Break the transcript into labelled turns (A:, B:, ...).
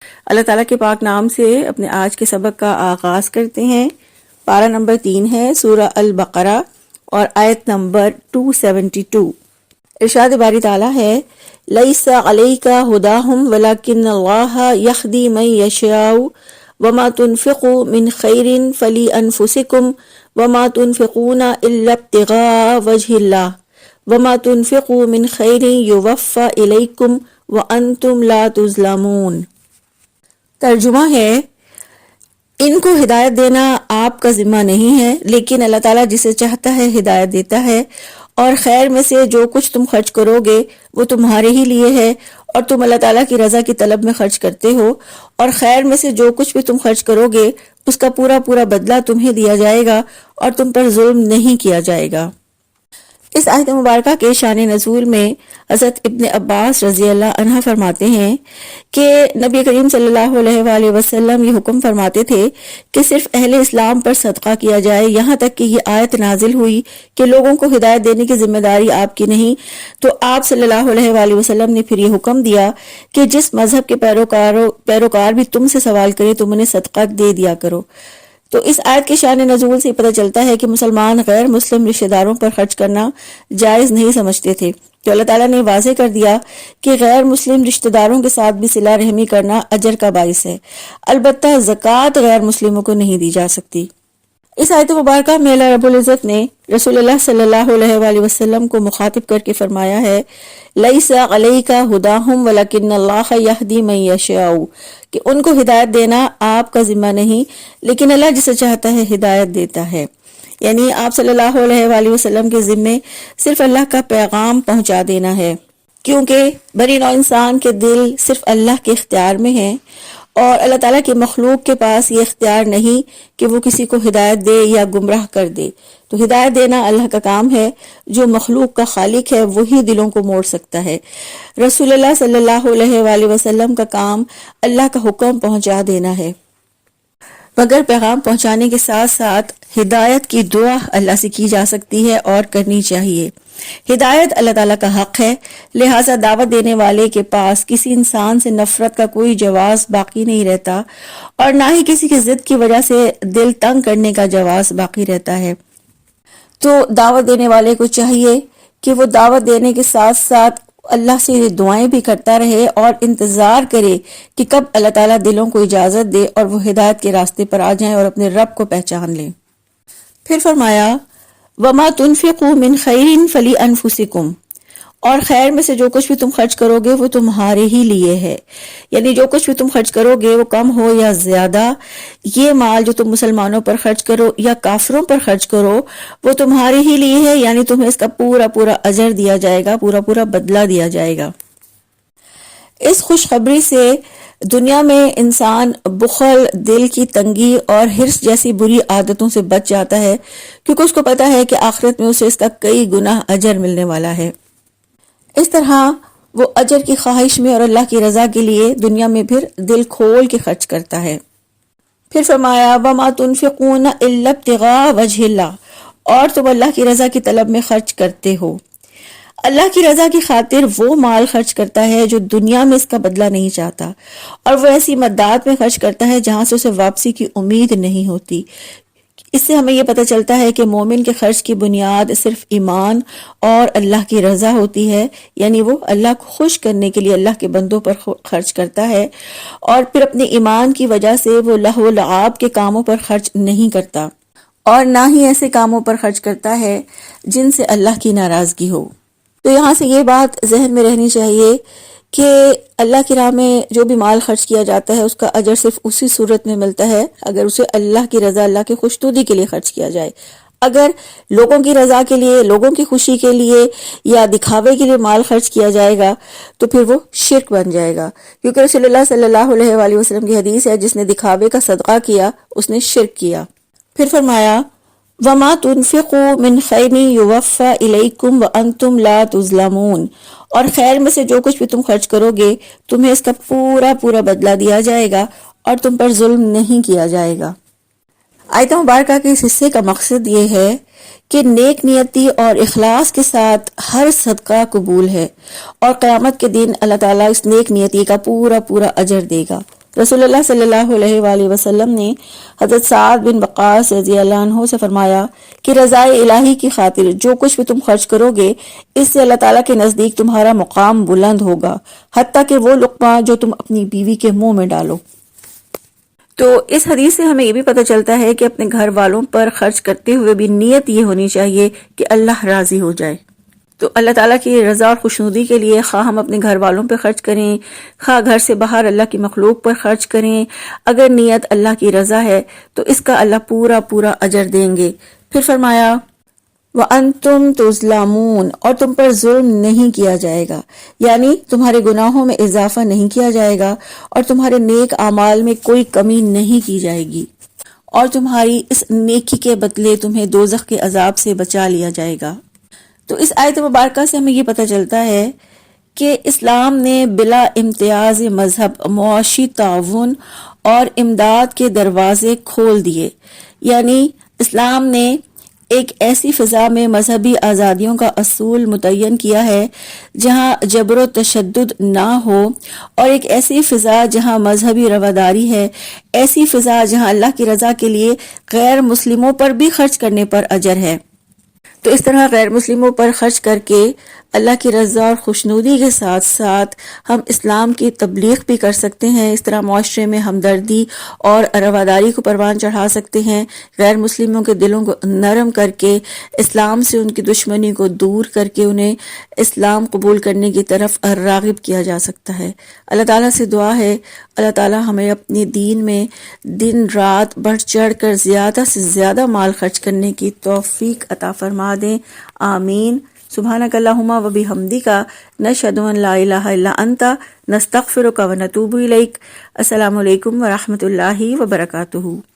A: اللہ تعالیٰ کے پاک نام سے اپنے آج کے سبق کا آغاز کرتے ہیں۔ پارہ نمبر 3 ہے سورہ البقرہ اور آیت نمبر 272۔ ارشاد باری تعالیٰ ہے لیس علیک ہداہم ولکن اللہ یہدی من یشاء وما تنفقوا من خیر فلانفسکم وما تنفقون الا ابتغاء وجہ اللہ وما تنفقوا من خیر یوفی الیکم وانتم لا تظلمون۔ ترجمہ ہے، ان کو ہدایت دینا آپ کا ذمہ نہیں ہے، لیکن اللہ تعالیٰ جسے چاہتا ہے ہدایت دیتا ہے، اور خیر میں سے جو کچھ تم خرچ کرو گے وہ تمہارے ہی لیے ہے، اور تم اللہ تعالیٰ کی رضا کی طلب میں خرچ کرتے ہو، اور خیر میں سے جو کچھ بھی تم خرچ کرو گے اس کا پورا پورا بدلہ تمہیں دیا جائے گا اور تم پر ظلم نہیں کیا جائے گا۔ اس آیت مبارکہ کے شان نزول میں حضرت ابن عباس رضی اللہ عنہ فرماتے ہیں کہ نبی کریم صلی اللہ علیہ وآلہ وسلم یہ حکم فرماتے تھے کہ صرف اہل اسلام پر صدقہ کیا جائے، یہاں تک کہ یہ آیت نازل ہوئی کہ لوگوں کو ہدایت دینے کی ذمہ داری آپ کی نہیں، تو آپ صلی اللہ علیہ وآلہ وسلم نے پھر یہ حکم دیا کہ جس مذہب کے پیروکار بھی تم سے سوال کرے تم انہیں صدقہ دے دیا کرو۔ تو اس آیت کے شان نزول سے پتہ چلتا ہے کہ مسلمان غیر مسلم رشتہ داروں پر خرچ کرنا جائز نہیں سمجھتے تھے، تو اللہ تعالیٰ نے واضح کر دیا کہ غیر مسلم رشتہ داروں کے ساتھ بھی صلہ رحمی کرنا اجر کا باعث ہے، البتہ زکوٰۃ غیر مسلموں کو نہیں دی جا سکتی۔ اس آیت مبارکہ میں اللہ رب العزت نے رسول اللہ صلی اللہ علیہ وآلہ وسلم کو مخاطب کر کے فرمایا ہے لیس علیک ہداہم ولکن اللہ یہدی من یشاء، کہ ان کو ہدایت دینا آپ کا ذمہ نہیں، لیکن اللہ جسے چاہتا ہے ہدایت دیتا ہے۔ یعنی آپ صلی اللہ علیہ وآلہ وسلم کے ذمے صرف اللہ کا پیغام پہنچا دینا ہے، کیونکہ بنی نوع انسان کے دل صرف اللہ کے اختیار میں ہیں، اور اللہ تعالیٰ کی مخلوق کے پاس یہ اختیار نہیں کہ وہ کسی کو ہدایت دے یا گمراہ کر دے۔ تو ہدایت دینا اللہ کا کام ہے، جو مخلوق کا خالق ہے وہی دلوں کو موڑ سکتا ہے۔ رسول اللہ صلی اللہ علیہ وآلہ وسلم کا کام اللہ کا حکم پہنچا دینا ہے، مگر پیغام پہنچانے کے ساتھ ساتھ ہدایت کی دعا اللہ سے کی جا سکتی ہے اور کرنی چاہیے۔ ہدایت اللہ تعالیٰ کا حق ہے، لہٰذا دعوت دینے والے کے پاس کسی انسان سے نفرت کا کوئی جواز باقی نہیں رہتا، اور نہ ہی کسی کی ضد کی وجہ سے دل تنگ کرنے کا جواز باقی رہتا ہے۔ تو دعوت دینے والے کو چاہیے کہ وہ دعوت دینے کے ساتھ ساتھ اللہ سے دعائیں بھی کرتا رہے اور انتظار کرے کہ کب اللہ تعالیٰ دلوں کو اجازت دے اور وہ ہدایت کے راستے پر آ جائیں اور اپنے رب کو پہچان لیں۔ پھر فرمایا وما تنفقوا من خیر فلانفسکم، اور خیر میں سے جو کچھ بھی تم خرچ کرو گے وہ تمہارے ہی لیے ہے، یعنی جو کچھ بھی تم خرچ کرو گے وہ کم ہو یا زیادہ، یہ مال جو تم مسلمانوں پر خرچ کرو یا کافروں پر خرچ کرو وہ تمہارے ہی لیے ہے، یعنی تمہیں اس کا پورا پورا اجر دیا جائے گا، پورا پورا بدلہ دیا جائے گا۔ اس خوشخبری سے دنیا میں انسان بخل، دل کی تنگی اور حرص جیسی بری عادتوں سے بچ جاتا ہے، کیونکہ اس کو پتا ہے کہ آخرت میں اسے اس کا کئی گنا اجر ملنے والا ہے۔ اس طرح وہ اجر کی خواہش میں اور اللہ کی رضا کے لیے دنیا میں پھر دل کھول کے خرچ کرتا ہے۔ پھر فرمایا وَمَا تُنْفِقُونَ إِلَّا ابْتِغَاءَ وَجْهِ اللَّهِ، اور تم اللہ کی رضا کی طلب میں خرچ کرتے ہو۔ اللہ کی رضا کی خاطر وہ مال خرچ کرتا ہے جو دنیا میں اس کا بدلہ نہیں چاہتا، اور وہ ایسی مدات میں خرچ کرتا ہے جہاں سے اسے واپسی کی امید نہیں ہوتی۔ اس سے ہمیں یہ پتہ چلتا ہے کہ مومن کے خرچ کی بنیاد صرف ایمان اور اللہ کی رضا ہوتی ہے، یعنی وہ اللہ کو خوش کرنے کے لیے اللہ کے بندوں پر خرچ کرتا ہے، اور پھر اپنے ایمان کی وجہ سے وہ لہو و لعاب کے کاموں پر خرچ نہیں کرتا، اور نہ ہی ایسے کاموں پر خرچ کرتا ہے جن سے اللہ کی ناراضگی ہو۔ تو یہاں سے یہ بات ذہن میں رہنی چاہیے کہ اللہ کی راہ میں جو بھی مال خرچ کیا جاتا ہے اس کا اجر صرف اسی صورت میں ملتا ہے اگر اسے اللہ کی رضا، اللہ کی خوشنودی کے لیے خرچ کیا جائے۔ اگر لوگوں کی رضا کے لیے، لوگوں کی خوشی کے لیے یا دکھاوے کے لیے مال خرچ کیا جائے گا تو پھر وہ شرک بن جائے گا، کیونکہ رسول اللہ صلی اللہ علیہ وآلہ وسلم کی حدیث ہے جس نے دکھاوے کا صدقہ کیا اس نے شرک کیا۔ پھر فرمایا وَمَا تُنْفِقُوا مِنْ خَيْرٍ يُوَفَّى إِلَيْكُمْ وَأَنْتُمْ لَا تُظْلَمُونَ، اور خیر میں سے جو کچھ بھی تم خرچ کرو گے تمہیں اس کا پورا پورا بدلہ دیا جائے گا اور تم پر ظلم نہیں کیا جائے گا۔ آیت مبارکہ کے اس حصے کا مقصد یہ ہے کہ نیک نیتی اور اخلاص کے ساتھ ہر صدقہ قبول ہے، اور قیامت کے دن اللہ تعالیٰ اس نیک نیتی کا پورا پورا اجر دے گا۔ رسول اللہ صلی اللہ علیہ وآلہ وسلم نے حضرت سعد بن وقاص رضی اللہ عنہ سے فرمایا کہ رضائے الہی کی خاطر جو کچھ بھی تم خرچ کرو گے اس سے اللہ تعالیٰ کے نزدیک تمہارا مقام بلند ہوگا، حتیٰ کہ وہ لقمہ جو تم اپنی بیوی کے منہ میں ڈالو۔ تو اس حدیث سے ہمیں یہ بھی پتہ چلتا ہے کہ اپنے گھر والوں پر خرچ کرتے ہوئے بھی نیت یہ ہونی چاہیے کہ اللہ راضی ہو جائے۔ تو اللہ تعالیٰ کی رضا اور خوشنودی کے لیے خواہ ہم اپنے گھر والوں پہ خرچ کریں، خواہ گھر سے باہر اللہ کی مخلوق پر خرچ کریں، اگر نیت اللہ کی رضا ہے تو اس کا اللہ پورا پورا اجر دیں گے۔ پھر فرمایا وَأَنْتُمْ تُظْلَمُونَ، اور تم پر ظلم نہیں کیا جائے گا، یعنی تمہارے گناہوں میں اضافہ نہیں کیا جائے گا اور تمہارے نیک اعمال میں کوئی کمی نہیں کی جائے گی، اور تمہاری اس نیکی کے بدلے تمہیں دوزخ کے عذاب سے بچا لیا جائے گا۔ تو اس آیت مبارکہ سے ہمیں یہ پتہ چلتا ہے کہ اسلام نے بلا امتیاز مذہب معاشی تعاون اور امداد کے دروازے کھول دیے، یعنی اسلام نے ایک ایسی فضا میں مذہبی آزادیوں کا اصول متعین کیا ہے جہاں جبر و تشدد نہ ہو، اور ایک ایسی فضا جہاں مذہبی رواداری ہے، ایسی فضا جہاں اللہ کی رضا کے لیے غیر مسلموں پر بھی خرچ کرنے پر اجر ہے۔ تو اس طرح غیر مسلموں پر خرچ کر کے اللہ کی رضا اور خوشنودی کے ساتھ ساتھ ہم اسلام کی تبلیغ بھی کر سکتے ہیں، اس طرح معاشرے میں ہمدردی اور رواداری کو پروان چڑھا سکتے ہیں، غیر مسلموں کے دلوں کو نرم کر کے اسلام سے ان کی دشمنی کو دور کر کے انہیں اسلام قبول کرنے کی طرف راغب کیا جا سکتا ہے۔ اللہ تعالیٰ سے دعا ہے اللہ تعالیٰ ہمیں اپنے دین میں دن رات بڑھ چڑھ کر زیادہ سے زیادہ مال خرچ کرنے کی توفیق عطا فرما دیں، آمین۔ سبحانک اللہم و بحمدک، نشہد ان لا الہ الا انت، نستغفرک و نتوب الیک۔ السلام علیکم ورحمۃ اللہ وبرکاتہ۔